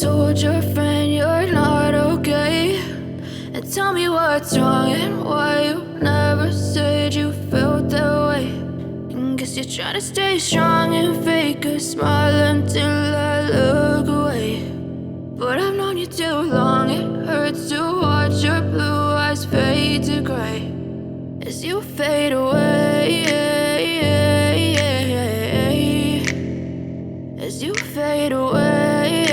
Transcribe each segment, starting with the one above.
told your friend you're not okay, and tell me what's wrong and why you never said you felt that way. And guess you're trying to stay strong and fake a smile until I look away. But I've known you too long, it hurts to watch your blue eyes fade to gray as you fade away, as you fade away.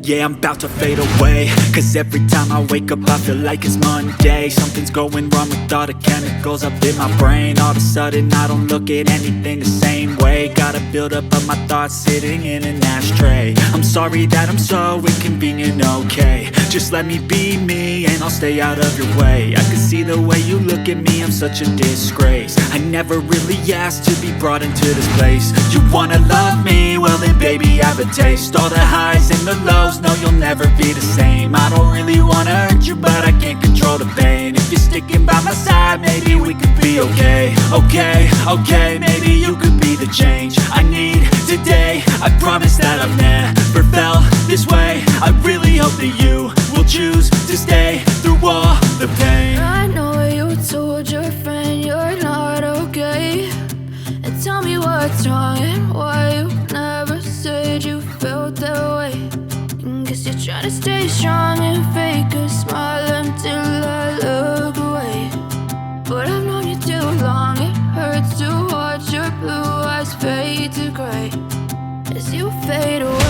Yeah, I'm about to fade away, cause every time I wake up I feel like it's Monday. Something's going wrong with all the chemicals up in my brain. All of a sudden I don't look at anything the same way. Gotta build up of my thoughts sitting in an ashtray. I'm sorry that I'm so inconvenient, okay. Just let me be me and I'll stay out of your way. I can see the way you look at me, I'm such a disgrace. I never really asked to be brought into this place. You wanna love me? Well then baby I have a taste. All the highs and the lows, no you'll never be the same. I don't really wanna hurt you but I can't control the pain. If you're sticking by my side maybe we could be okay. Okay, maybe you could be the change I need today. I promise that I've never felt this way. I really hope that you will choose to stay through all the pain. I know you told your friend you're not okay, and tell me what's wrong and why you never said you felt that way. And guess you're trying to stay strong and fake a smile until I look away. But I've known you too long, it hurts to watch your blue eyes fade to gray as you fade away.